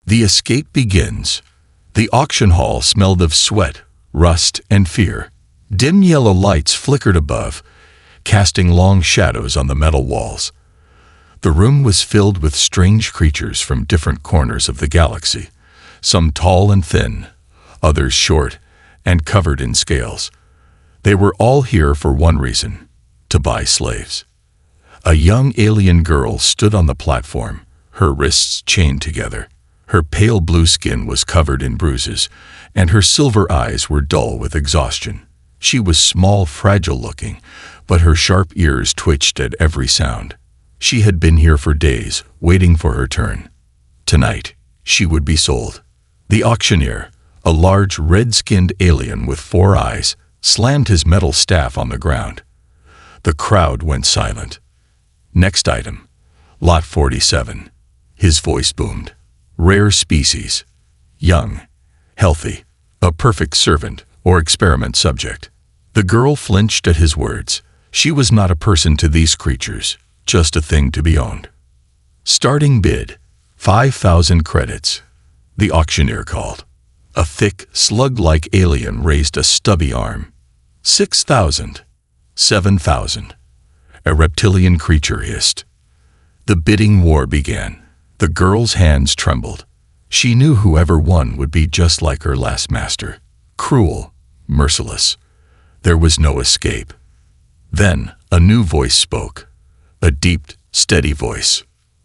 The escape begins. The auction hall smelled of sweat, rust, and fear. Dim yellow lights flickered above, casting long shadows on the metal walls. The room was filled with strange creatures from different corners of the galaxy, some tall and thin, others short and covered in scales. They were all here for one reason: to buy slaves. A young alien girl stood on the platform, her wrists chained together. Her pale blue skin was covered in bruises, and her silver eyes were dull with exhaustion. She was small, fragile-looking, but her sharp ears twitched at every sound. She had been here for days, waiting for her turn. Tonight, she would be sold. The auctioneer, a large, red-skinned alien with 4 eyes, slammed his metal staff on the ground. The crowd went silent. Next item, Lot 47. His voice boomed. Rare species. Young. Healthy. A perfect servant or experiment subject. The girl flinched at his words. She was not a person to these creatures, just a thing to be owned. Starting bid, 5,000 credits. The auctioneer called. A thick, slug-like alien raised a stubby arm. 6,000. 7,000. A reptilian creature hissed. The bidding war began. The girl's hands trembled. She knew whoever won would be just like her last master. Cruel, merciless. There was no escape. Then a new voice spoke. A deep, steady voice.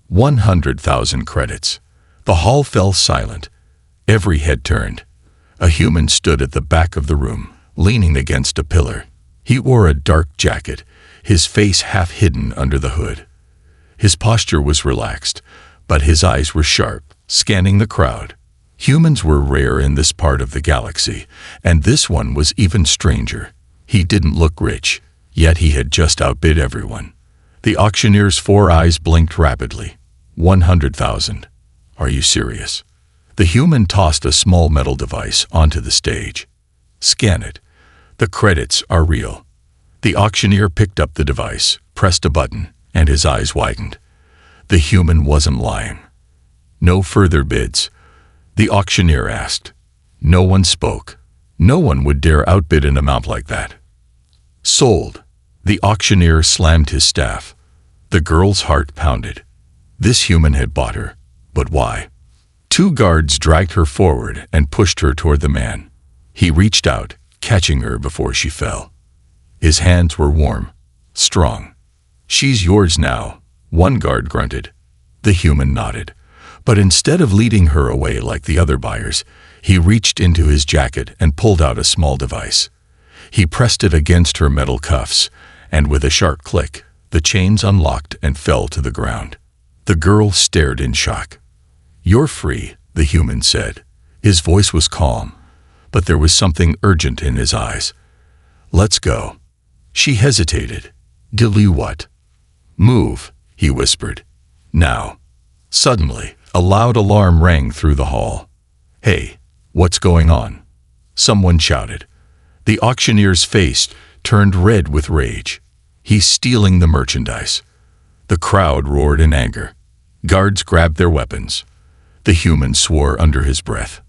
100,000 credits. The hall fell silent. Every head turned. A human stood at the back of the room, leaning against a pillar. He wore a dark jacket, his face half hidden under the hood. His posture was relaxed, but his eyes were sharp, scanning the crowd. Humans were rare in this part of the galaxy, and this one was even stranger. He didn't look rich, yet he had just outbid everyone. The auctioneer's 4 eyes blinked rapidly. 100,000. Are you serious? The human tossed a small metal device onto the stage. Scan it. The credits are real. The auctioneer picked up the device, pressed a button, and his eyes widened. The human wasn't lying. No further bids. The auctioneer asked. No one spoke. No one would dare outbid an amount like that. Sold. The auctioneer slammed his staff. The girl's heart pounded. This human had bought her. But why? 2 guards dragged her forward and pushed her toward the man. He reached out, catching her before she fell. His hands were warm, strong. She's yours now, one guard grunted. The human nodded. But instead of leading her away like the other buyers, he reached into his jacket and pulled out a small device. He pressed it against her metal cuffs, and with a sharp click, the chains unlocked and fell to the ground. The girl stared in shock. You're free, the human said. His voice was calm, but there was something urgent in his eyes. Let's go. She hesitated. Do you what? Move, he whispered. Now. Suddenly, a loud alarm rang through the hall. Hey, what's going on? Someone shouted. The auctioneer's face turned red with rage. He's stealing the merchandise. The crowd roared in anger. Guards grabbed their weapons. The human swore under his breath.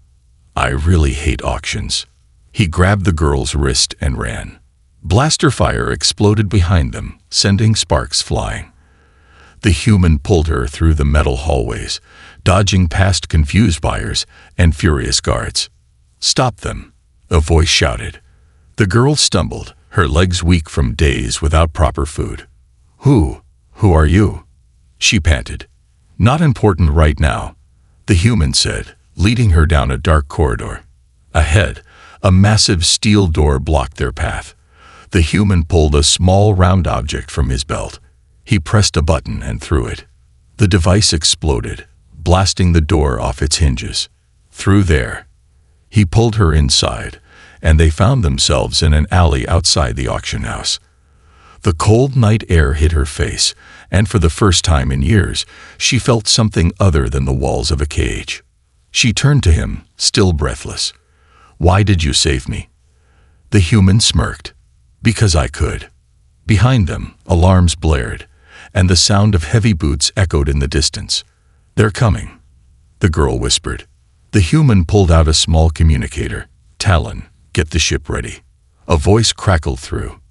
I really hate auctions. He grabbed the girl's wrist and ran. Blaster fire exploded behind them, sending sparks flying. The human pulled her through the metal hallways, dodging past confused buyers and furious guards. Stop them, a voice shouted. The girl stumbled, her legs weak from days without proper food. Who are you? She panted. Not important right now, the human said, leading her down a dark corridor. Ahead, a massive steel door blocked their path. The human pulled a small round object from his belt. He pressed a button and threw it. The device exploded, blasting the door off its hinges. Through there. He pulled her inside, and they found themselves in an alley outside the auction house. The cold night air hit her face, and for the first time in years, she felt something other than the walls of a cage. She turned to him, still breathless. Why did you save me? The human smirked. Because I could. Behind them, alarms blared, and the sound of heavy boots echoed in the distance. They're coming. the girl whispered. The human pulled out a small communicator. Talon, get the ship ready. A voice crackled through.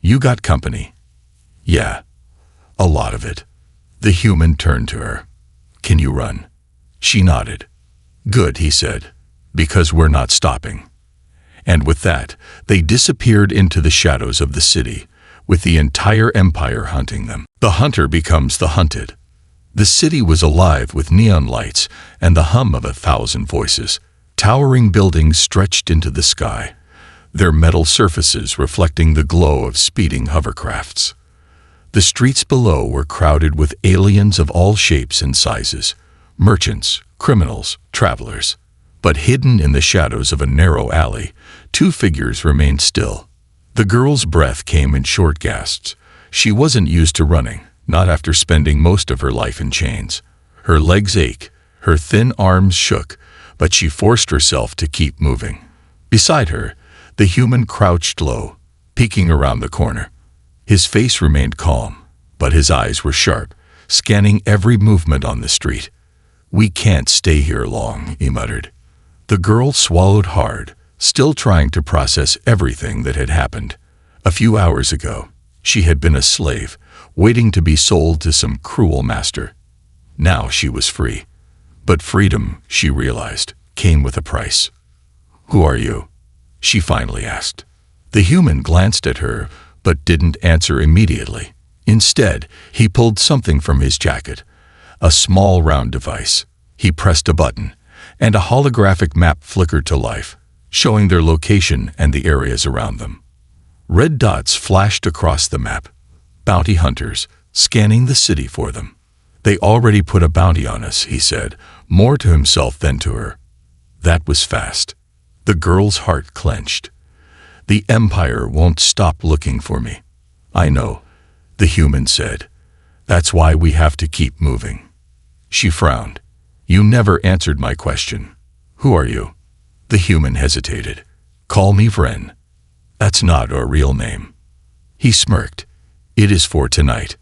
You got company? Yeah. A lot of it. The human turned to her. Can you run? She nodded. Good, he said, because we're not stopping. And with that, they disappeared into the shadows of the city, with the entire empire hunting them. The hunter becomes the hunted. The city was alive with neon lights and the hum of 1,000 voices. Towering buildings stretched into the sky, their metal surfaces reflecting the glow of speeding hovercrafts. The streets below were crowded with aliens of all shapes and sizes, merchants, criminals, travelers. But hidden in the shadows of a narrow alley, 2 figures remained still. The girl's breath came in short gasps. She wasn't used to running, not after spending most of her life in chains. Her legs ached, her thin arms shook, but she forced herself to keep moving. Beside her, the human crouched low, peeking around the corner. His face remained calm, but his eyes were sharp, scanning every movement on the street. We can't stay here long, he muttered. The girl swallowed hard, still trying to process everything that had happened. A few hours ago, she had been a slave, waiting to be sold to some cruel master. Now she was free. But freedom, she realized, came with a price. Who are you? She finally asked. The human glanced at her, but didn't answer immediately. Instead, he pulled something from his jacket, a small round device. He pressed a button, and a holographic map flickered to life, showing their location and the areas around them. Red dots flashed across the map. Bounty hunters, scanning the city for them. They already put a bounty on us, he said, more to himself than to her. That was fast. The girl's heart clenched. The Empire won't stop looking for me. I know, the human said. That's why we have to keep moving. She frowned. You never answered my question. Who are you? The human hesitated. Call me Vren. That's not our real name. He smirked. It is for tonight.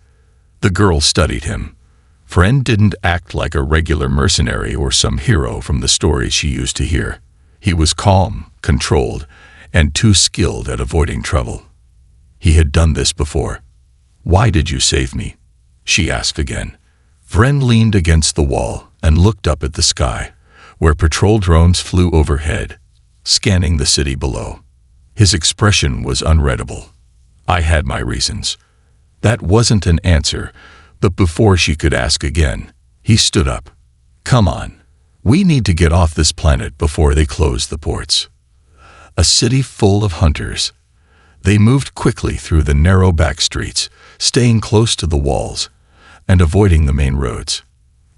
The girl studied him. Vren didn't act like a regular mercenary or some hero from the stories she used to hear. He was calm, controlled, and too skilled at avoiding trouble. He had done this before. Why did you save me? She asked again. Vren leaned against the wall and looked up at the sky, where patrol drones flew overhead, scanning the city below. His expression was unreadable. I had my reasons. That wasn't an answer, but before she could ask again, he stood up. Come on. We need to get off this planet before they close the ports. A city full of hunters. They moved quickly through the narrow back streets, staying close to the walls and avoiding the main roads.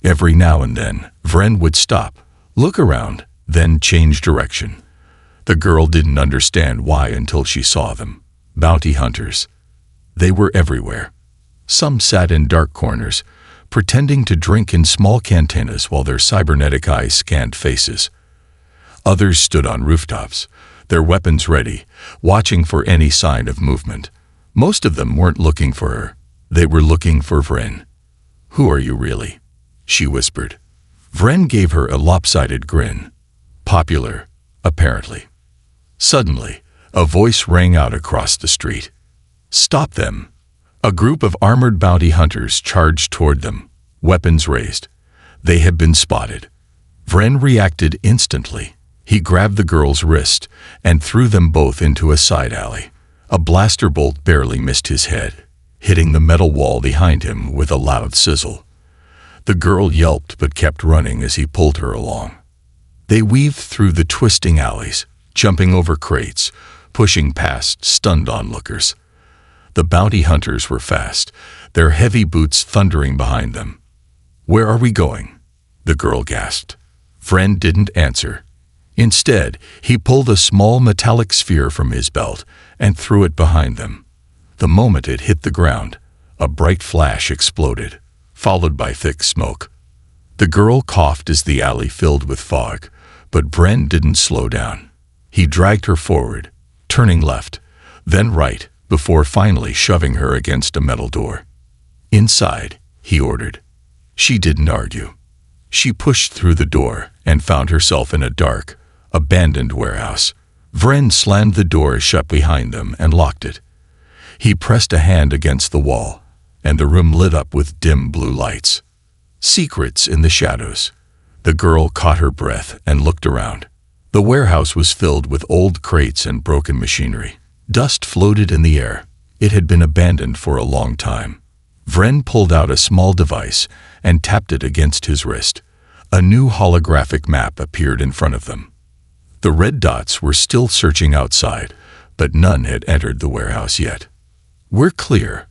Every now and then, Vren would stop, look around, then change direction. The girl didn't understand why until she saw them. Bounty hunters. They were everywhere. Some sat in dark corners, pretending to drink in small cantinas while their cybernetic eyes scanned faces. Others stood on rooftops, their weapons ready, watching for any sign of movement. Most of them weren't looking for her. They were looking for Vren. Who are you really? She whispered. Vren gave her a lopsided grin. Popular, apparently. Suddenly, a voice rang out across the street. Stop them! A group of armored bounty hunters charged toward them, weapons raised. They had been spotted. Vren reacted instantly. He grabbed the girl's wrist and threw them both into a side alley. A blaster bolt barely missed his head, hitting the metal wall behind him with a loud sizzle. The girl yelped but kept running as he pulled her along. They weaved through the twisting alleys, jumping over crates, pushing past stunned onlookers. The bounty hunters were fast, their heavy boots thundering behind them. Where are we going? The girl gasped. Vren didn't answer. Instead, he pulled a small metallic sphere from his belt and threw it behind them. The moment it hit the ground, a bright flash exploded, followed by thick smoke. The girl coughed as the alley filled with fog, but Vren didn't slow down. He dragged her forward, turning left, then right, before finally shoving her against a metal door. Inside, he ordered. She didn't argue. She pushed through the door and found herself in a dark, abandoned warehouse. Vren slammed the door shut behind them and locked it. He pressed a hand against the wall, and the room lit up with dim blue lights. Secrets in the shadows. The girl caught her breath and looked around. The warehouse was filled with old crates and broken machinery. Dust floated in the air. It had been abandoned for a long time. Vren pulled out a small device and tapped it against his wrist. A new holographic map appeared in front of them. The red dots were still searching outside, but none had entered the warehouse yet. "We're clear.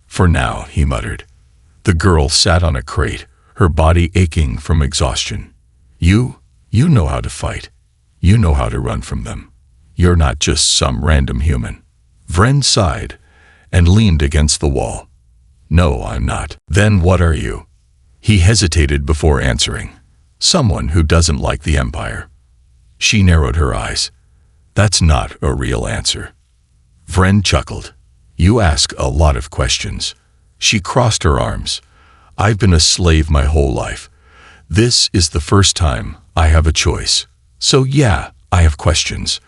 For now," he muttered. The girl sat on a crate, her body aching from exhaustion. You know how to fight. You know how to run from them. You're not just some random human." Vren sighed and leaned against the wall. "No, I'm not." "Then what are you?" He hesitated before answering. "Someone who doesn't like the Empire." She narrowed her eyes. "That's not a real answer." Vren chuckled. "You ask a lot of questions." She crossed her arms. "I've been a slave my whole life. This is the first time I have a choice. So yeah, I have questions."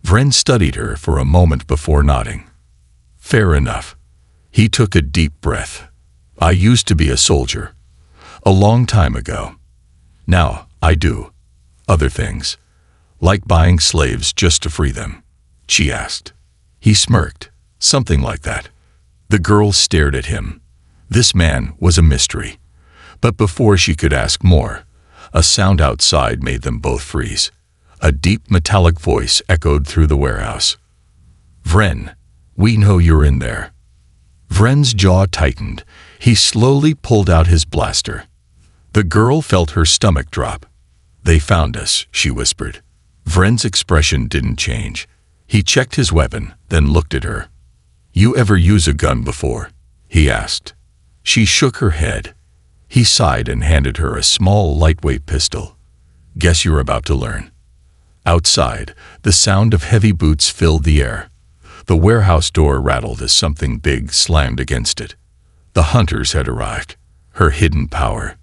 Vren studied her for a moment before nodding. "Fair enough." He took a deep breath. "I used to be a soldier. A long time ago. Now I do other things. Like buying slaves just to free them." She asked. He smirked. "Something like that." The girl stared at him. This man was a mystery. But before she could ask more, a sound outside made them both freeze. A deep metallic voice echoed through the warehouse. "Vren, we know you're in there." Vren's jaw tightened. He slowly pulled out his blaster. The girl felt her stomach drop. "They found us," she whispered. Vren's expression didn't change. He checked his weapon, then looked at her. "You ever use a gun before?" he asked. She shook her head. He sighed and handed her a small, lightweight pistol. "Guess you're about to learn." Outside, the sound of heavy boots filled the air. The warehouse door rattled as something big slammed against it. The hunters had arrived. Her hidden power.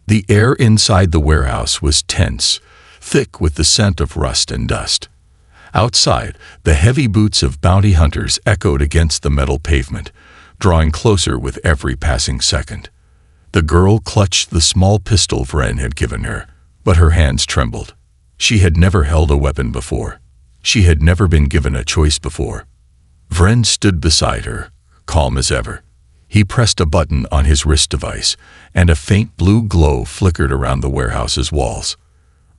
The air inside the warehouse was tense, thick with the scent of rust and dust. Outside, the heavy boots of bounty hunters echoed against the metal pavement, drawing closer with every passing second. The girl clutched the small pistol Vren had given her, but her hands trembled. She had never held a weapon before. She had never been given a choice before. Vren stood beside her, calm as ever. He pressed a button on his wrist device, and a faint blue glow flickered around the warehouse's walls.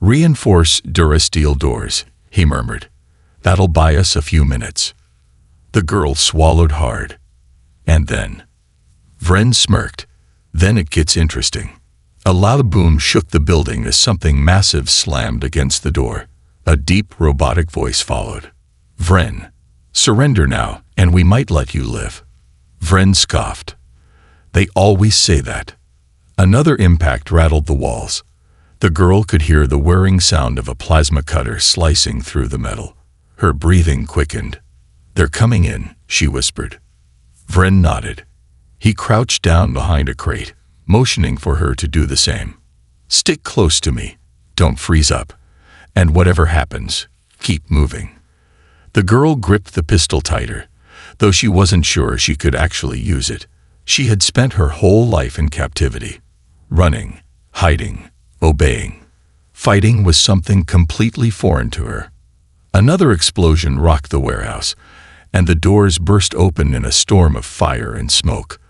"Reinforce Durasteel doors," he murmured. "That'll buy us a few minutes." The girl swallowed hard. "And then?" Vren smirked. "Then it gets interesting." A loud boom shook the building as something massive slammed against the door. A deep, robotic voice followed. "Vren, surrender now, and we might let you live." Vren scoffed. "They always say that." Another impact rattled the walls. The girl could hear the whirring sound of a plasma cutter slicing through the metal. Her breathing quickened. "They're coming in," she whispered. Vren nodded. He crouched down behind a crate, motioning for her to do the same. "Stick close to me. Don't freeze up. And whatever happens, keep moving." The girl gripped the pistol tighter, though she wasn't sure she could actually use it. She had spent her whole life in captivity. Running, hiding, obeying. Fighting was something completely foreign to her. Another explosion rocked the warehouse, and the doors burst open in a storm of fire and smoke.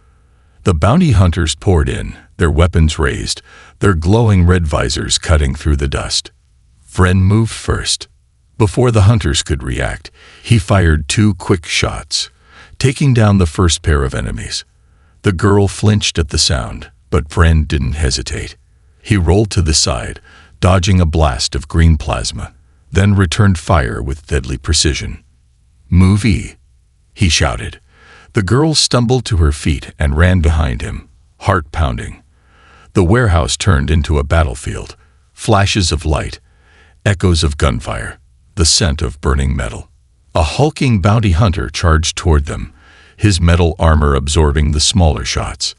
The bounty hunters poured in, their weapons raised, their glowing red visors cutting through the dust. Vren moved first. Before the hunters could react, he fired 2 quick shots, taking down the first pair of enemies. The girl flinched at the sound, but Vren didn't hesitate. He rolled to the side, dodging a blast of green plasma, then returned fire with deadly precision. "Move E," he shouted. The girl stumbled to her feet and ran behind him, heart pounding. The warehouse turned into a battlefield. Flashes of light, echoes of gunfire, the scent of burning metal. A hulking bounty hunter charged toward them, his metal armor absorbing the smaller shots.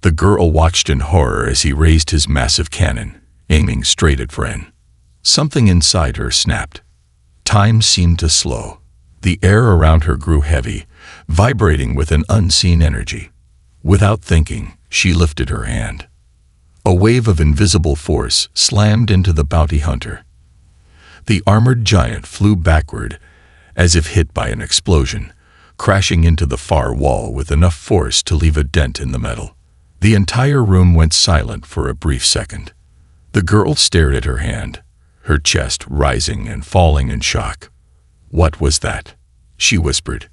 The girl watched in horror as he raised his massive cannon, aiming straight at Vren. Something inside her snapped. Time seemed to slow. The air around her grew heavy, vibrating with an unseen energy. Without thinking, she lifted her hand. A wave of invisible force slammed into the bounty hunter. The armored giant flew backward, as if hit by an explosion, crashing into the far wall with enough force to leave a dent in the metal. The entire room went silent for a brief second. The girl stared at her hand, her chest rising and falling in shock. "What was that?" she whispered.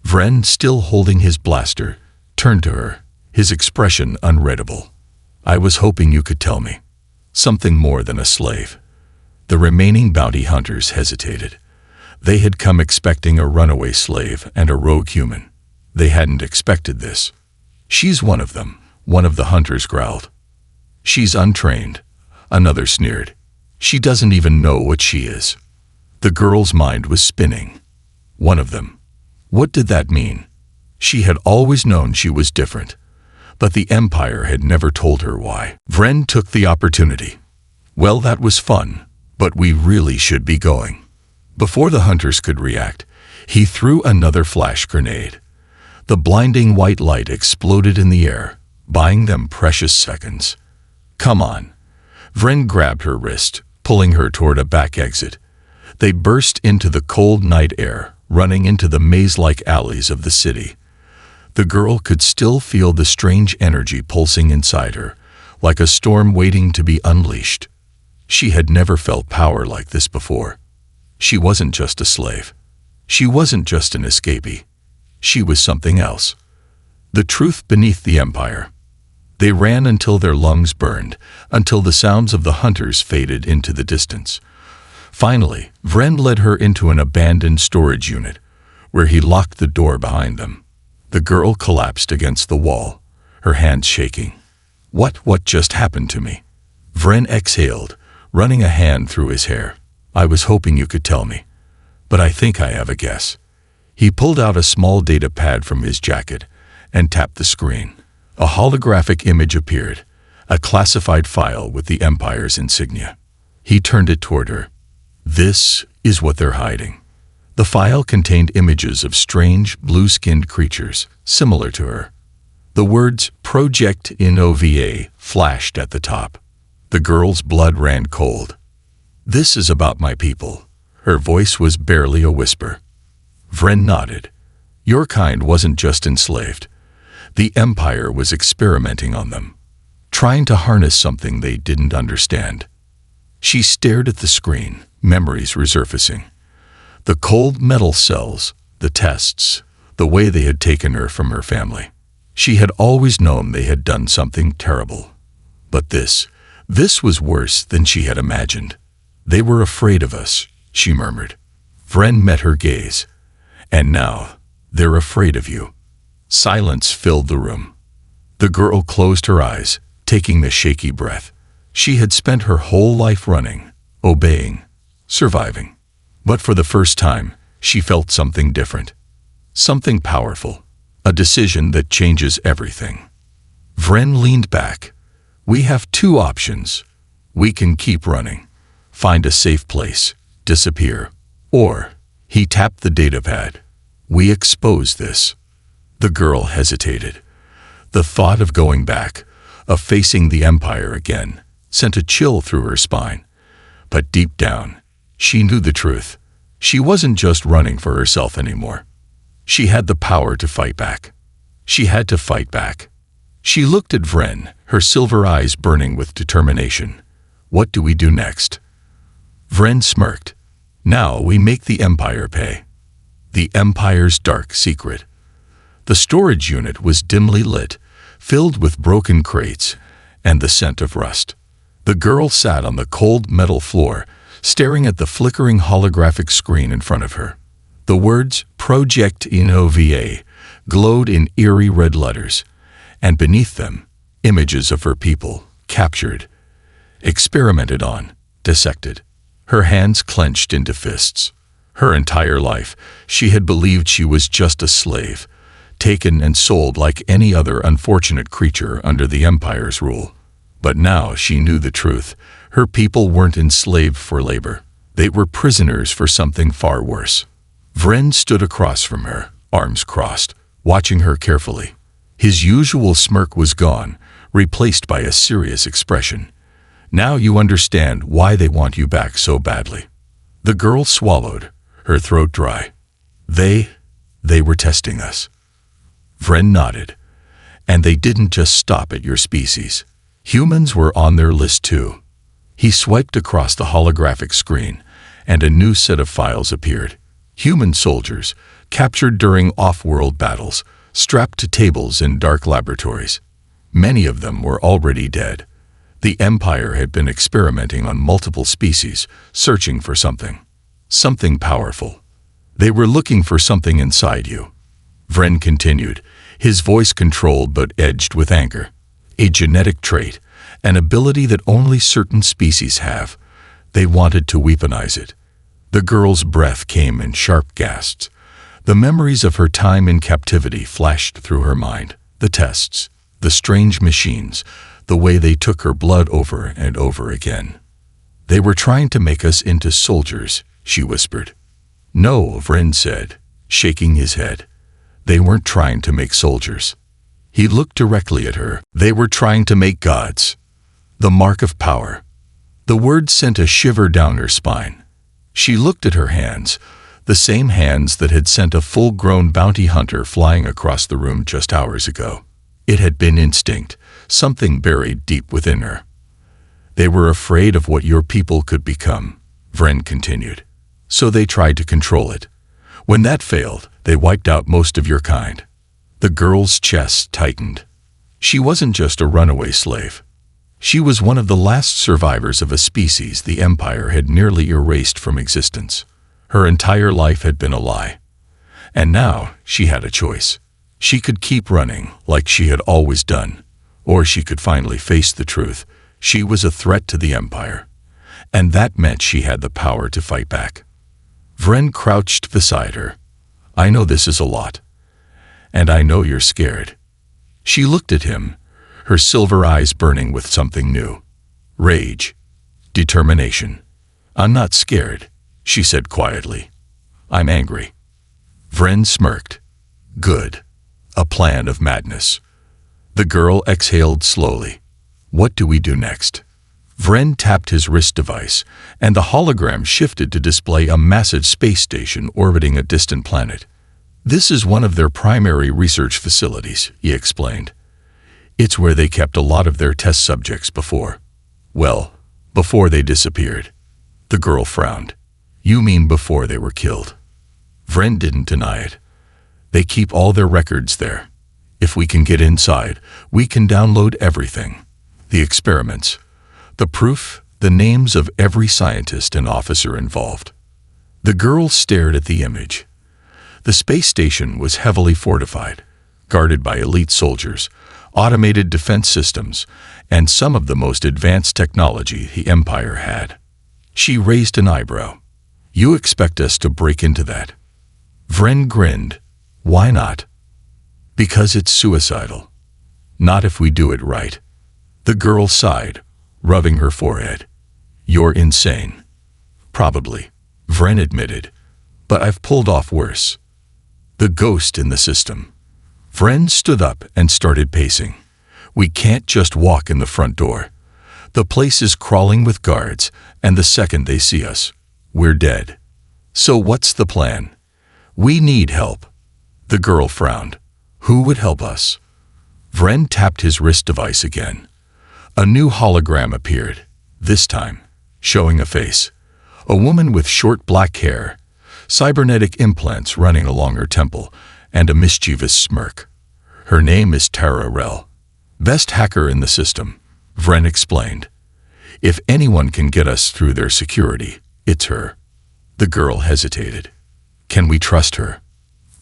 Vren, still holding his blaster, turned to her, his expression unreadable. "I was hoping you could tell me. Something more than a slave." The remaining bounty hunters hesitated. They had come expecting a runaway slave and a rogue human. They hadn't expected this. "She's one of them," one of the hunters growled. "She's untrained," another sneered. "She doesn't even know what she is." The girl's mind was spinning. One of them. What did that mean? She had always known she was different, but the Empire had never told her why. Vren took the opportunity. "Well, that was fun, but we really should be going." Before the hunters could react, he threw another flash grenade. The blinding white light exploded in the air, buying them precious seconds. "Come on." Vren grabbed her wrist, pulling her toward a back exit. They burst into the cold night air, running into the maze-like alleys of the city. The girl could still feel the strange energy pulsing inside her, like a storm waiting to be unleashed. She had never felt power like this before. She wasn't just a slave. She wasn't just an escapee. She was something else. The truth beneath the Empire. They ran until their lungs burned, until the sounds of the hunters faded into the distance. Finally, Vren led her into an abandoned storage unit, where he locked the door behind them. The girl collapsed against the wall, her hands shaking. What just happened to me?" Vren exhaled, running a hand through his hair. "I was hoping you could tell me, but I think I have a guess." He pulled out a small data pad from his jacket and tapped the screen. A holographic image appeared, a classified file with the Empire's insignia. He turned it toward her. "This is what they're hiding." The file contained images of strange, blue-skinned creatures, similar to her. The words Project INOVA flashed at the top. The girl's blood ran cold. "This is about my people." Her voice was barely a whisper. Vren nodded. "Your kind wasn't just enslaved. The Empire was experimenting on them, trying to harness something they didn't understand." She stared at the screen, memories resurfacing. The cold metal cells, the tests, the way they had taken her from her family. She had always known they had done something terrible. But this was worse than she had imagined. "They were afraid of us," she murmured. Vren met her gaze. "And now, they're afraid of you." Silence filled the room. The girl closed her eyes, taking the shaky breath. She had spent her whole life running, obeying, surviving. But for the first time, she felt something different. Something powerful. A decision that changes everything. Vren leaned back. "We have two options. We can keep running, find a safe place, disappear, or..." He tapped the datapad. "We expose this." The girl hesitated. The thought of going back, of facing the Empire again, sent a chill through her spine. But deep down, she knew the truth. She wasn't just running for herself anymore. She had the power to fight back. She had to fight back. She looked at Vren, her silver eyes burning with determination. "What do we do next?" Vren smirked. "Now we make the Empire pay." The Empire's dark secret. The storage unit was dimly lit, filled with broken crates and the scent of rust. The girl sat on the cold metal floor, staring at the flickering holographic screen in front of her. The words Project INOVA glowed in eerie red letters, and beneath them, images of her people, captured, experimented on, dissected. Her hands clenched into fists. Her entire life, she had believed she was just a slave, taken and sold like any other unfortunate creature under the Empire's rule. But now she knew the truth. Her people weren't enslaved for labor. They were prisoners for something far worse. Vren stood across from her, arms crossed, watching her carefully. His usual smirk was gone, replaced by a serious expression. Now you understand why they want you back so badly. The girl swallowed, her throat dry. They were testing us. Vren nodded. And they didn't just stop at your species. Humans were on their list too. He swiped across the holographic screen, and a new set of files appeared. Human soldiers, captured during off-world battles, strapped to tables in dark laboratories. Many of them were already dead. The Empire had been experimenting on multiple species, searching for something powerful. They were looking for something inside you. Vren continued, his voice controlled but edged with anger. A genetic trait, an ability that only certain species have. They wanted to weaponize it. The girl's breath came in sharp gasps. The memories of her time in captivity flashed through her mind. The tests, the strange machines, the way they took her blood over and over again. They were trying to make us into soldiers, she whispered. No, Vren said, shaking his head. They weren't trying to make soldiers. He looked directly at her. They were trying to make gods. The mark of power. The word sent a shiver down her spine. She looked at her hands, the same hands that had sent a full-grown bounty hunter flying across the room just hours ago. It had been instinct, something buried deep within her. They were afraid of what your people could become, Vren continued. So they tried to control it. When that failed, they wiped out most of your kind. The girl's chest tightened. She wasn't just a runaway slave. She was one of the last survivors of a species the Empire had nearly erased from existence. Her entire life had been a lie. And now she had a choice. She could keep running like she had always done, or she could finally face the truth. She was a threat to the Empire, and that meant she had the power to fight back. Vren crouched beside her. I know this is a lot, and I know you're scared. She looked at him, her silver eyes burning with something new. Rage. Determination. I'm not scared, she said quietly. I'm angry. Vren smirked. Good. A plan of madness. The girl exhaled slowly. What do we do next? Vren tapped his wrist device, and the hologram shifted to display a massive space station orbiting a distant planet. This is one of their primary research facilities, he explained. It's where they kept a lot of their test subjects before. Well, before they disappeared. The girl frowned. You mean before they were killed? Vren didn't deny it. They keep all their records there. If we can get inside, we can download everything. The experiments, the proof, the names of every scientist and officer involved. The girl stared at the image. The space station was heavily fortified, guarded by elite soldiers, automated defense systems, and some of the most advanced technology the Empire had. She raised an eyebrow. You expect us to break into that? Vren grinned. Why not? Because it's suicidal. Not if we do it right. The girl sighed, rubbing her forehead. You're insane. Probably, Vren admitted, but I've pulled off worse. The ghost in the system. Vren stood up and started pacing. We can't just walk in the front door. The place is crawling with guards, and the second they see us, we're dead. So what's the plan? We need help. The girl frowned. Who would help us? Vren tapped his wrist device again. A new hologram appeared, this time, showing a face. A woman with short black hair, cybernetic implants running along her temple, and a mischievous smirk. Her name is Tara, best hacker in the system, Vren explained. If anyone can get us through their security, it's her. The girl hesitated. Can we trust her?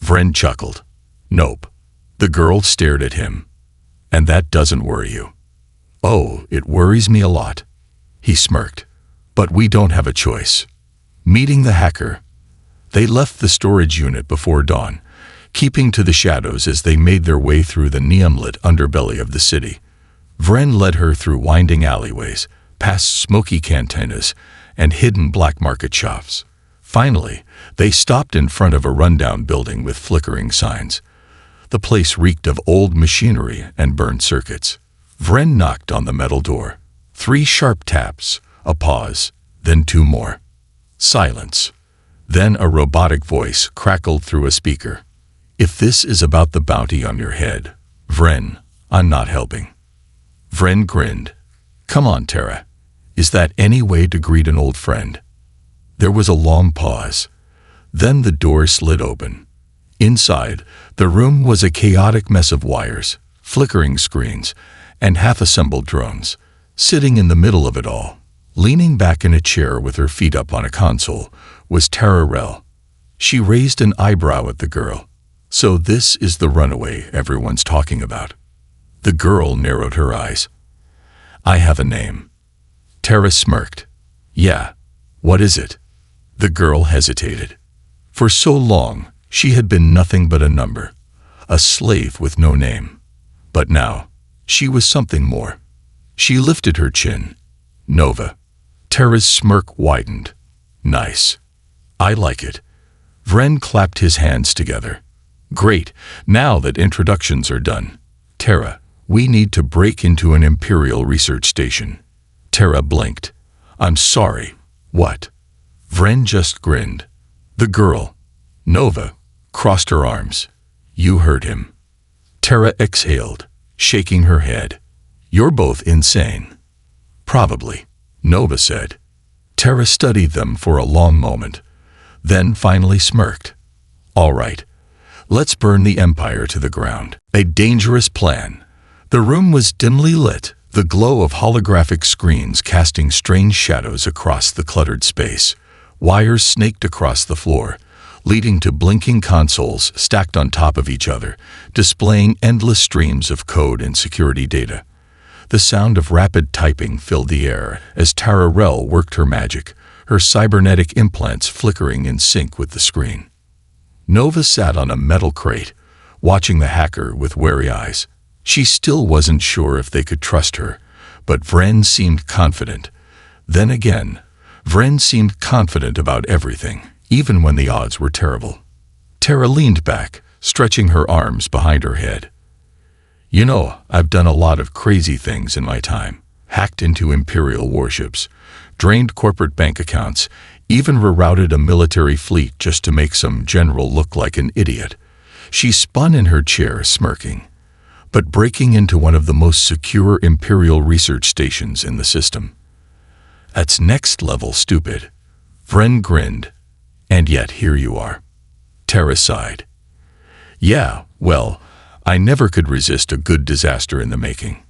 Vren chuckled. Nope. The girl stared at him. And that doesn't worry you? Oh, it worries me a lot. He smirked. But we don't have a choice. Meeting the hacker. They left the storage unit before dawn, keeping to the shadows as they made their way through the neon-lit underbelly of the city. Vren led her through winding alleyways, past smoky cantinas, and hidden black market shops. Finally, they stopped in front of a rundown building with flickering signs. The place reeked of old machinery and burned circuits. Vren knocked on the metal door. 3 sharp taps, a pause, then 2 more. Silence. Then a robotic voice crackled through a speaker. "If this is about the bounty on your head, Vren, I'm not helping." Vren grinned. "Come on, Tara. Is that any way to greet an old friend?" There was a long pause. Then the door slid open. Inside, the room was a chaotic mess of wires, flickering screens, and half-assembled drones. Sitting in the middle of it all, leaning back in a chair with her feet up on a console, was Tara Rell. She raised an eyebrow at the girl. "So this is the runaway everyone's talking about." The girl narrowed her eyes. "I have a name." Tara smirked. "Yeah, what is it?" The girl hesitated. For so long, she had been nothing but a number, a slave with no name. But now, she was something more. She lifted her chin. "Nova." Tara's smirk widened. "Nice. I like it." Vren clapped his hands together. "Great, now that introductions are done. Tara, we need to break into an Imperial research station." Tara blinked. "I'm sorry, what?" Vren just grinned. The girl, Nova, crossed her arms. "You heard him." Tara exhaled, shaking her head. "You're both insane." "Probably," Nova said. Tara studied them for a long moment, then finally smirked. "All right, let's burn the Empire to the ground." A dangerous plan. The room was dimly lit, the glow of holographic screens casting strange shadows across the cluttered space. Wires snaked across the floor, leading to blinking consoles stacked on top of each other, displaying endless streams of code and security data. The sound of rapid typing filled the air as Tara Rell worked her magic, her cybernetic implants flickering in sync with the screen. Nova sat on a metal crate, watching the hacker with wary eyes. She still wasn't sure if they could trust her, but Vren seemed confident. Then again, Vren seemed confident about everything, even when the odds were terrible. Tara leaned back, stretching her arms behind her head. "You know, I've done a lot of crazy things in my time. Hacked into Imperial warships, drained corporate bank accounts, even rerouted a military fleet just to make some general look like an idiot." She spun in her chair, smirking. "But breaking into one of the most secure Imperial research stations in the system. That's next-level stupid." Vren grinned. "And yet here you are." Tara sighed. "Yeah, well, I never could resist a good disaster in the making."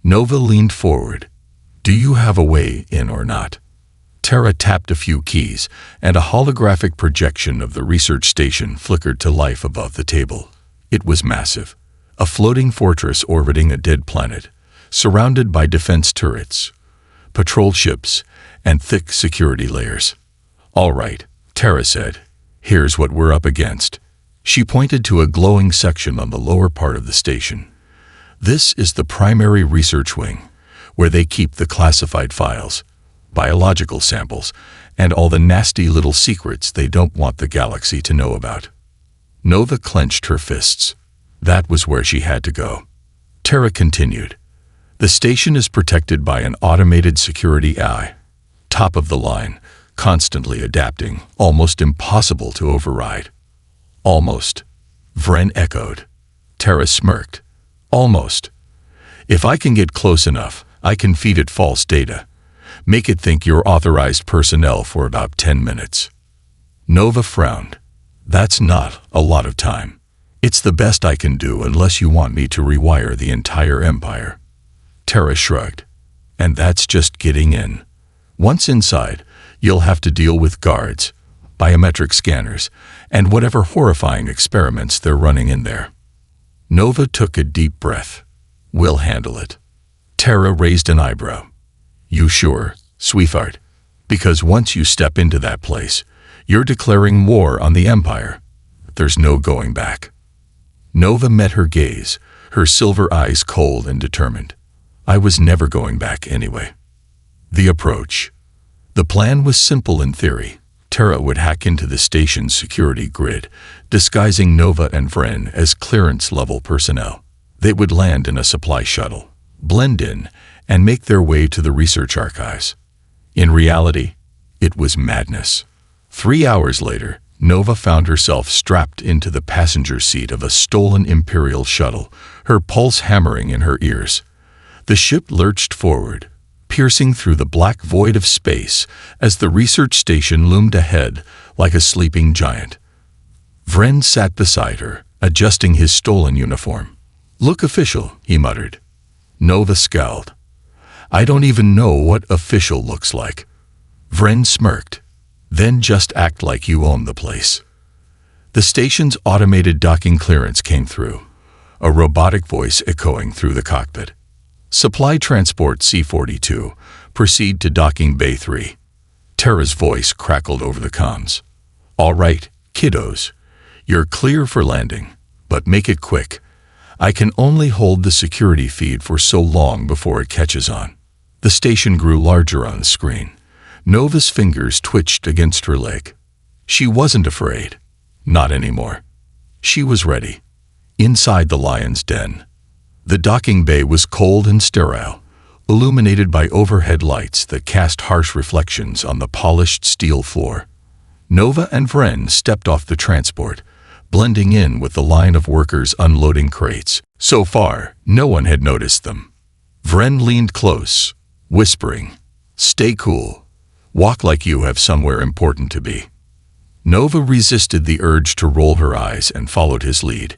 Nova leaned forward. "Do you have a way in or not?" Tara tapped a few keys, and a holographic projection of the research station flickered to life above the table. It was massive, a floating fortress orbiting a dead planet, surrounded by defense turrets, patrol ships, and thick security layers. "All right," Tara said. "Here's what we're up against." She pointed to a glowing section on the lower part of the station. "This is the primary research wing, where they keep the classified files, biological samples, and all the nasty little secrets they don't want the galaxy to know about." Nova clenched her fists. That was where she had to go. Tara continued. "The station is protected by an automated security eye. Top of the line, constantly adapting, almost impossible to override." "Almost," Vren echoed. Tara smirked. "Almost. If I can get close enough, I can feed it false data. Make it think you're authorized personnel for about 10 minutes. Nova frowned. "That's not a lot of time. It's the best I can do unless you want me to rewire the entire Empire." Tara shrugged. "And that's just getting in. Once inside, you'll have to deal with guards, biometric scanners, and whatever horrifying experiments they're running in there." Nova took a deep breath. "We'll handle it." Tara raised an eyebrow. "You sure, sweetheart? Because once you step into that place, you're declaring war on the Empire. there's no going back. Nova met her gaze, her silver eyes cold and determined. I was never going back anyway. The approach. The plan was simple in theory. Tara would hack into the station's security grid, disguising Nova and Vren as clearance-level personnel. They would land in a supply shuttle, blend in, and make their way to the research archives. In reality, it was madness. 3 hours later, Nova found herself strapped into the passenger seat of a stolen Imperial shuttle, her pulse hammering in her ears. The ship lurched forward, piercing through the black void of space as the research station loomed ahead like a sleeping giant. Vren sat beside her, adjusting his stolen uniform. "Look official," he muttered. Nova scowled. "I don't even know what official looks like." Vren smirked. "Then just act like you own the place." The station's automated docking clearance came through, a robotic voice echoing through the cockpit. "Supply transport C-42, proceed to docking bay 3. Tara's voice crackled over the comms. "All right, kiddos. You're clear for landing, but make it quick. I can only hold the security feed for so long before it catches on." The station grew larger on the screen. Nova's fingers twitched against her leg. She wasn't afraid. Not anymore. She was ready. Inside the lion's den. The docking bay was cold and sterile, illuminated by overhead lights that cast harsh reflections on the polished steel floor. Nova and Vren stepped off the transport, blending in with the line of workers unloading crates. So far, no one had noticed them. Vren leaned close, whispering, "Stay cool. Walk like you have somewhere important to be." Nova resisted the urge to roll her eyes and followed his lead,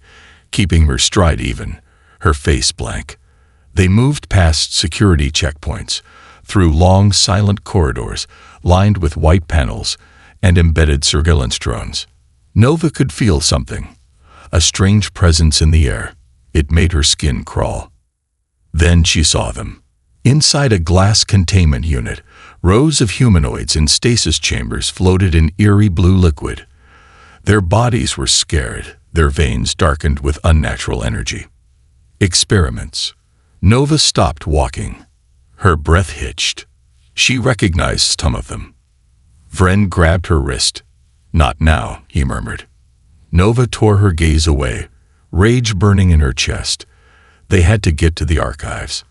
keeping her stride even, her face blank. They moved past security checkpoints, through long, silent corridors lined with white panels and embedded surveillance drones. Nova could feel something, a strange presence in the air. It made her skin crawl. Then she saw them. Inside a glass containment unit, rows of humanoids in stasis chambers floated in eerie blue liquid. Their bodies were scared, their veins darkened with unnatural energy. Experiments. Nova stopped walking. Her breath hitched. She recognized some of them. Vren grabbed her wrist. "Not now," he murmured. Nova tore her gaze away, rage burning in her chest. They had to get to the archives.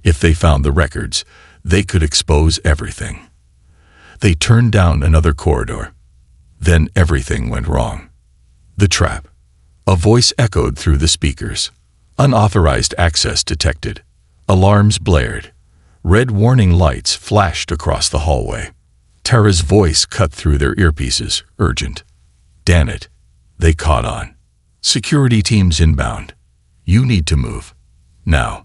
If they found the records, they could expose everything. They turned down another corridor. Then everything went wrong. The trap. A voice echoed through the speakers. Unauthorized access detected. Alarms blared. Red warning lights flashed across the hallway. Tara's voice cut through their earpieces, urgent. "Damn it. They caught on. Security teams inbound. You need to move. Now."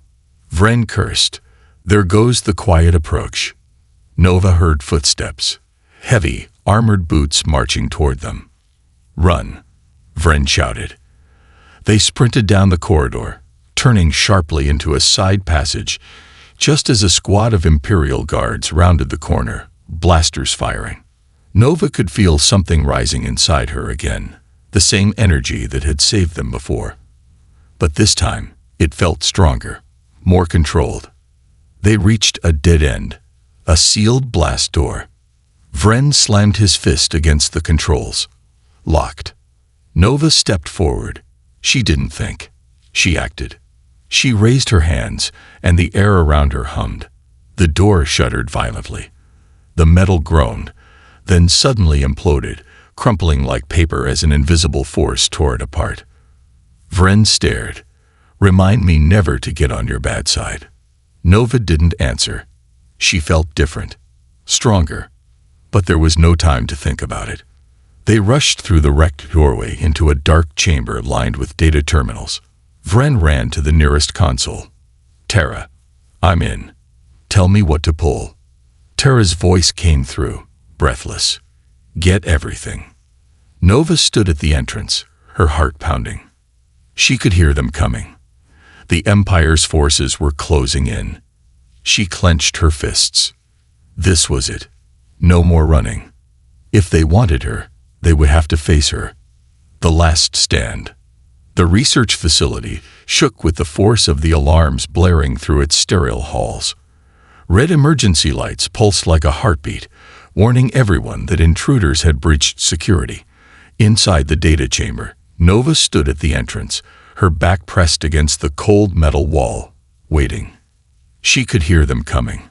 Vren cursed. There goes the quiet approach. Nova heard footsteps. Heavy, armored boots marching toward them. "Run," Vren shouted. They sprinted down the corridor, turning sharply into a side passage, just as a squad of Imperial guards rounded the corner, blasters firing. Nova could feel something rising inside her again, the same energy that had saved them before. But this time, it felt stronger, more controlled. They reached a dead end, a sealed blast door. Vren slammed his fist against the controls. Locked. Nova stepped forward. She didn't think. She acted. She raised her hands, and the air around her hummed. The door shuddered violently. The metal groaned, then suddenly imploded, crumpling like paper as an invisible force tore it apart. Vren stared. "Remind me never to get on your bad side." Nova didn't answer. She felt different, stronger, but there was no time to think about it. They rushed through the wrecked doorway into a dark chamber lined with data terminals. Vren ran to the nearest console. "Tara, I'm in. Tell me what to pull." Tara's voice came through, breathless. "Get everything." Nova stood at the entrance, her heart pounding. She could hear them coming. The Empire's forces were closing in. She clenched her fists. This was it. No more running. If they wanted her, they would have to face her. The last stand. The research facility shook with the force of the alarms blaring through its sterile halls. Red emergency lights pulsed like a heartbeat, warning everyone that intruders had breached security. Inside the data chamber, Nova stood at the entrance, her back pressed against the cold metal wall, waiting. She could hear them coming.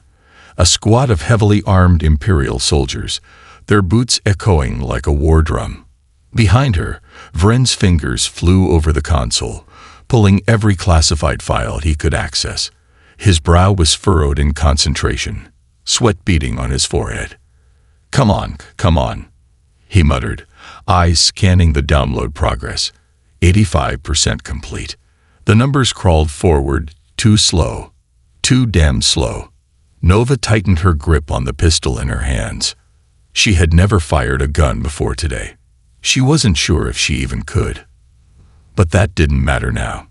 A squad of heavily armed Imperial soldiers, their boots echoing like a war drum. Behind her, Vren's fingers flew over the console, pulling every classified file he could access. His brow was furrowed in concentration, sweat beading on his forehead. Come on, he muttered, eyes scanning the download progress. 85% complete. The numbers crawled forward, too slow, too damn slow. Nova tightened her grip on the pistol in her hands. She had never fired a gun before today. She wasn't sure if she even could. But that didn't matter now,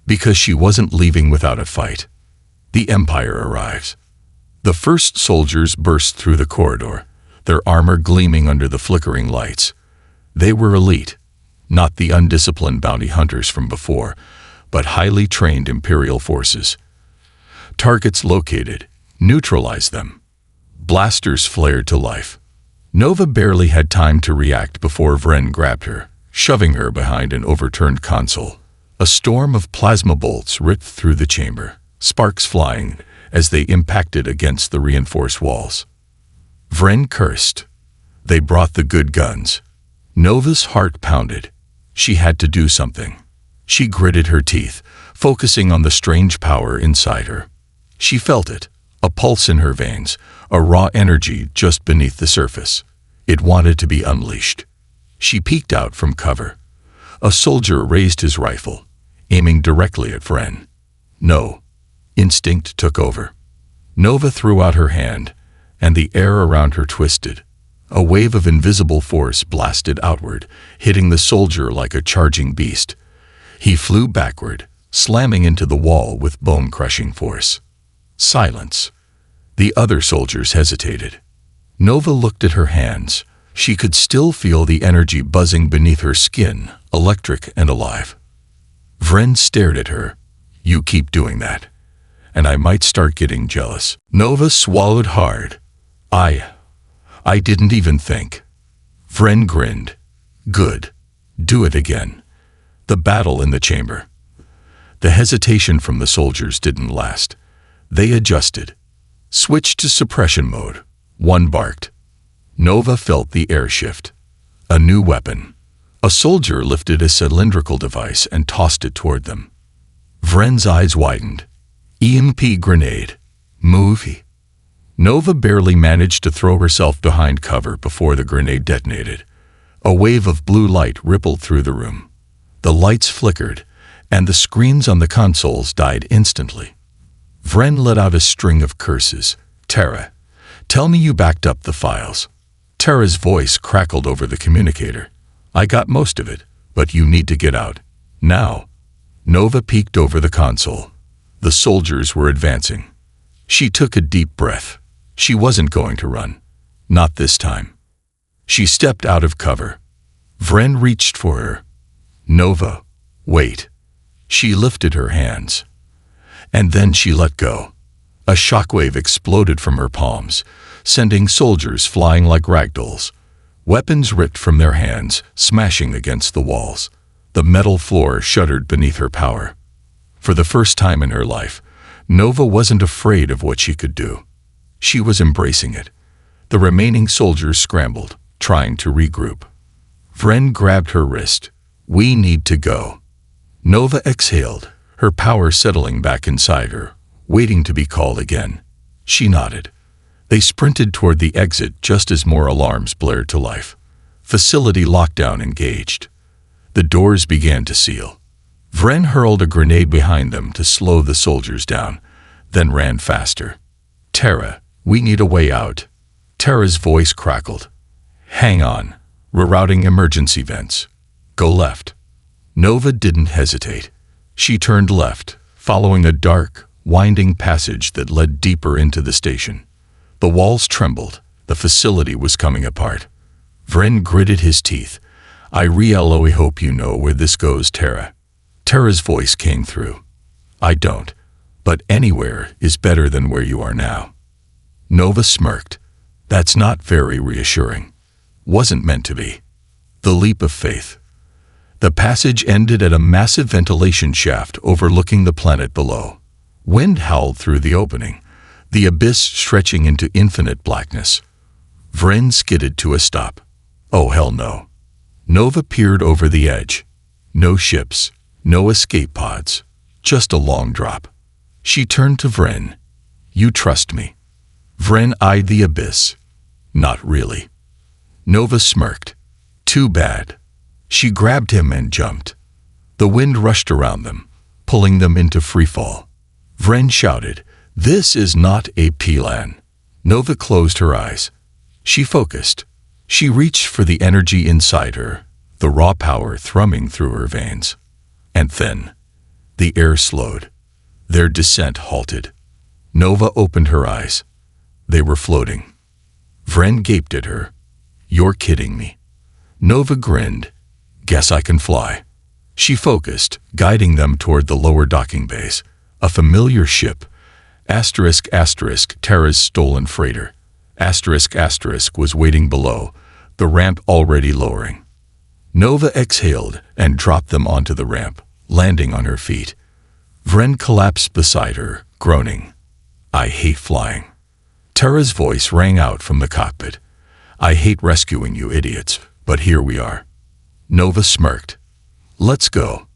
because she wasn't leaving without a fight. The Empire arrives. The first soldiers burst through the corridor, their armor gleaming under the flickering lights. They were elite, not the undisciplined bounty hunters from before, but highly trained Imperial forces. Targets located, neutralize them. Blasters flared to life. Nova barely had time to react before Vren grabbed her, shoving her behind an overturned console. A storm of plasma bolts ripped through the chamber, sparks flying as they impacted against the reinforced walls. Vren cursed. They brought the good guns. Nova's heart pounded. She had to do something. She gritted her teeth, focusing on the strange power inside her. She felt it, a pulse in her veins, a raw energy just beneath the surface. It wanted to be unleashed. She peeked out from cover. A soldier raised his rifle, aiming directly at Vren. No. Instinct took over. Nova threw out her hand, and the air around her twisted. A wave of invisible force blasted outward, hitting the soldier like a charging beast. He flew backward, slamming into the wall with bone-crushing force. Silence. The other soldiers hesitated. Nova looked at her hands. She could still feel the energy buzzing beneath her skin, electric and alive. Vren stared at her. You keep doing that, and I might start getting jealous. Nova swallowed hard. I didn't even think. Vren grinned. Good. Do it again. The battle in the chamber. The hesitation from the soldiers didn't last. They adjusted. Switched to suppression mode. One barked. Nova felt the air shift. A new weapon. A soldier lifted a cylindrical device and tossed it toward them. Vren's eyes widened. EMP grenade. Move. Nova barely managed to throw herself behind cover before the grenade detonated. A wave of blue light rippled through the room. The lights flickered, and the screens on the consoles died instantly. Vren let out a string of curses. Terra, tell me you backed up the files. Terra's voice crackled over the communicator. I got most of it, but you need to get out. Now. Nova peeked over the console. The soldiers were advancing. She took a deep breath. She wasn't going to run. Not this time. She stepped out of cover. Vren reached for her. Nova, wait. She lifted her hands. And then she let go. A shockwave exploded from her palms, sending soldiers flying like ragdolls. Weapons ripped from their hands, smashing against the walls. The metal floor shuddered beneath her power. For the first time in her life, Nova wasn't afraid of what she could do. She was embracing it. The remaining soldiers scrambled, trying to regroup. Vren grabbed her wrist. We need to go. Nova exhaled, her power settling back inside her, waiting to be called again. She nodded. They sprinted toward the exit just as more alarms blared to life. Facility lockdown engaged. The doors began to seal. Vren hurled a grenade behind them to slow the soldiers down, then ran faster. Terra, we need a way out. Terra's voice crackled. Hang on. Rerouting emergency vents. Go left. Nova didn't hesitate. She turned left, following a dark, winding passage that led deeper into the station. The walls trembled. The facility was coming apart. Vren gritted his teeth. I really hope you know where this goes, Tara. Tara's voice came through. I don't, but anywhere is better than where you are now. Nova smirked. That's not very reassuring. Wasn't meant to be. The leap of faith. The passage ended at a massive ventilation shaft overlooking the planet below. Wind howled through the opening, the abyss stretching into infinite blackness. Vren skidded to a stop. Oh, hell no. Nova peered over the edge. No ships, no escape pods, just a long drop. She turned to Vren. You trust me? Vren eyed the abyss. Not really. Nova smirked. Too bad. She grabbed him and jumped. The wind rushed around them, pulling them into freefall. Vren shouted, "This is not a plan." Nova closed her eyes. She focused. She reached for the energy inside her, the raw power thrumming through her veins. And then, the air slowed. Their descent halted. Nova opened her eyes. They were floating. Vren gaped at her. You're kidding me. Nova grinned. Guess I can fly. She focused, guiding them toward the lower docking bays. A familiar ship. ***, Tara's stolen freighter. *** was waiting below, the ramp already lowering. Nova exhaled and dropped them onto the ramp, landing on her feet. Vren collapsed beside her, groaning. I hate flying. Tara's voice rang out from the cockpit. I hate rescuing you idiots, but here we are. Nova smirked. Let's go.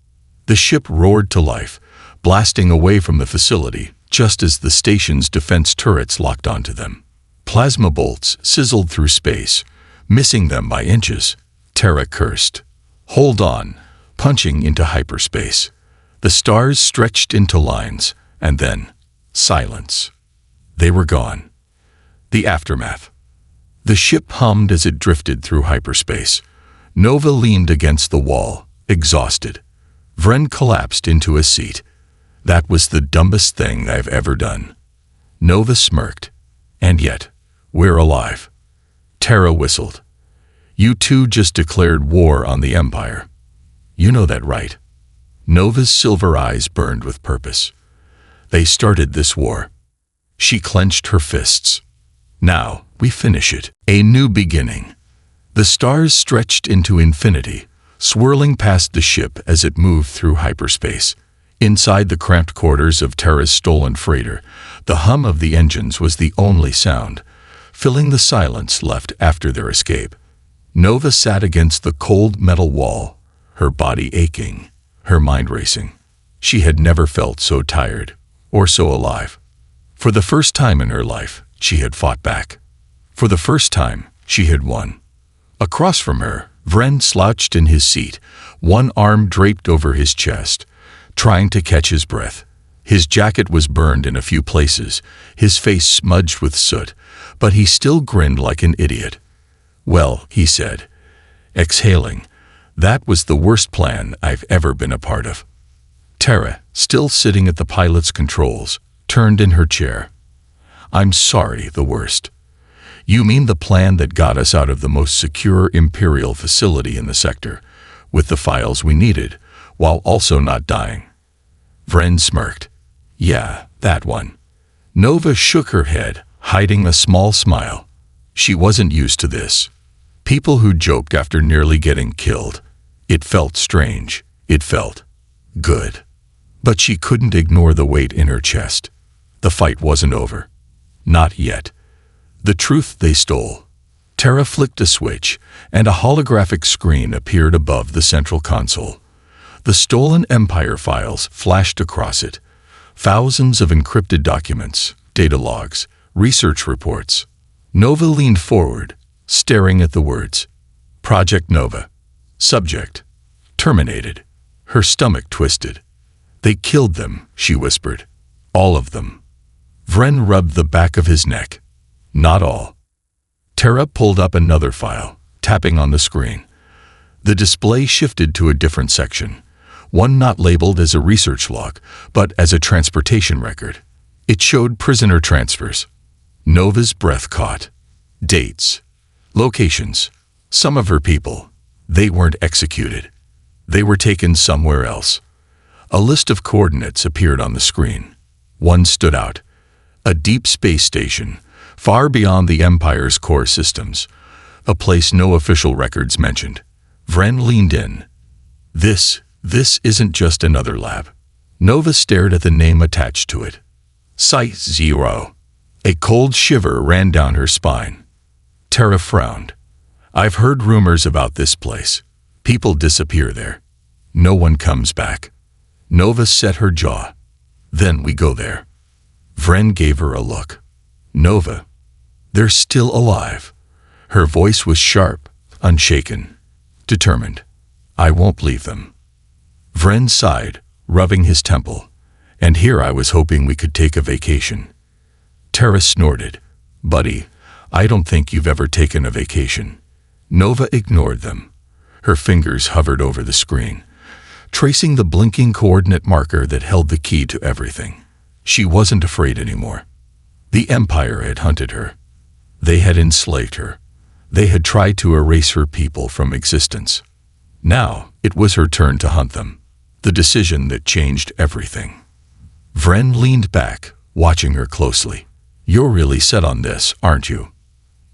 The ship roared to life, blasting away from the facility just as the station's defense turrets locked onto them. Plasma bolts sizzled through space, missing them by inches. Tara cursed. Hold on, punching into hyperspace. The stars stretched into lines, and then silence. They were gone. The aftermath. The ship hummed as it drifted through hyperspace. Nova leaned against the wall, exhausted. Vren collapsed into a seat. That was the dumbest thing I've ever done. Nova smirked. And yet, we're alive. Tara whistled. You two just declared war on the Empire. You know that, right? Nova's silver eyes burned with purpose. They started this war. She clenched her fists. Now, we finish it. A new beginning. The stars stretched into infinity, swirling past the ship as it moved through hyperspace. Inside the cramped quarters of Tara's stolen freighter, the hum of the engines was the only sound, filling the silence left after their escape. Nova sat against the cold metal wall, her body aching, her mind racing. She had never felt so tired, or so alive. For the first time in her life, she had fought back. For the first time, she had won. Across from her, Vren slouched in his seat, one arm draped over his chest, trying to catch his breath. His jacket was burned in a few places, his face smudged with soot, but he still grinned like an idiot. Well, he said, exhaling, that was the worst plan I've ever been a part of. Tara, still sitting at the pilot's controls, turned in her chair. I'm sorry, the worst. You mean the plan that got us out of the most secure Imperial facility in the sector, with the files we needed, while also not dying? Vren smirked. Yeah, that one. Nova shook her head, hiding a small smile. She wasn't used to this. People who joked after nearly getting killed. It felt strange. It felt good. But she couldn't ignore the weight in her chest. The fight wasn't over. Not yet. The truth they stole. Tara flicked a switch, and a holographic screen appeared above the central console. The stolen Empire files flashed across it. Thousands of encrypted documents, data logs, research reports. Nova leaned forward, staring at the words. Project Nova. Subject. Terminated. Her stomach twisted. They killed them, she whispered. All of them. Vren rubbed the back of his neck. Not all. Tara pulled up another file, tapping on the screen. The display shifted to a different section, one not labeled as a research log, but as a transportation record. It showed prisoner transfers. Nova's breath caught. Dates. Locations. Some of her people. They weren't executed. They were taken somewhere else. A list of coordinates appeared on the screen. One stood out. A deep space station, far beyond the Empire's core systems. A place no official records mentioned. Vren leaned in. This isn't just another lab. Nova stared at the name attached to it. Site 0. A cold shiver ran down her spine. Terra frowned. I've heard rumors about this place. People disappear there. No one comes back. Nova set her jaw. Then we go there. Vren gave her a look. Nova, they're still alive. Her voice was sharp, unshaken, determined. I won't leave them. Vren sighed, rubbing his temple. And here I was hoping we could take a vacation. Terra snorted. Buddy, I don't think you've ever taken a vacation. Nova ignored them. Her fingers hovered over the screen, tracing the blinking coordinate marker that held the key to everything. She wasn't afraid anymore. The Empire had hunted her. They had enslaved her. They had tried to erase her people from existence. Now it was her turn to hunt them. The decision that changed everything. Vren leaned back, watching her closely. You're really set on this, aren't you?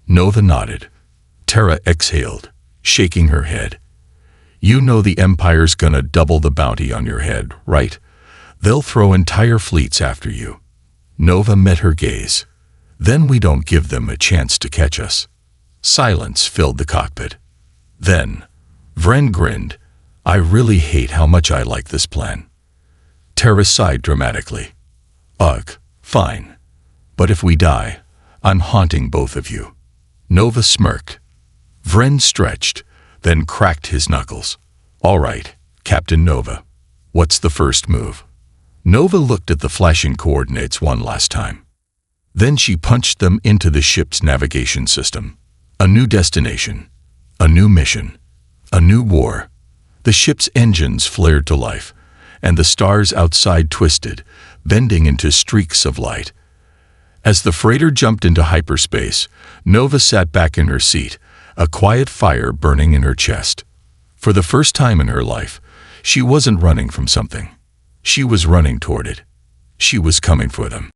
Nova nodded. Terra exhaled, shaking her head. You know the Empire's gonna double the bounty on your head, right? They'll throw entire fleets after you. Nova met her gaze. Then we don't give them a chance to catch us. Silence filled the cockpit. Then, Vren grinned. I really hate how much I like this plan. Terra sighed dramatically. Ugh, fine. But if we die, I'm haunting both of you. Nova smirked. Vren stretched, then cracked his knuckles. All right, Captain Nova. What's the first move? Nova looked at the flashing coordinates one last time. Then she punched them into the ship's navigation system. A new destination, a new mission, a new war. The ship's engines flared to life, and the stars outside twisted, bending into streaks of light. As the freighter jumped into hyperspace, Nova sat back in her seat, a quiet fire burning in her chest. For the first time in her life, she wasn't running from something. She was running toward it. She was coming for them.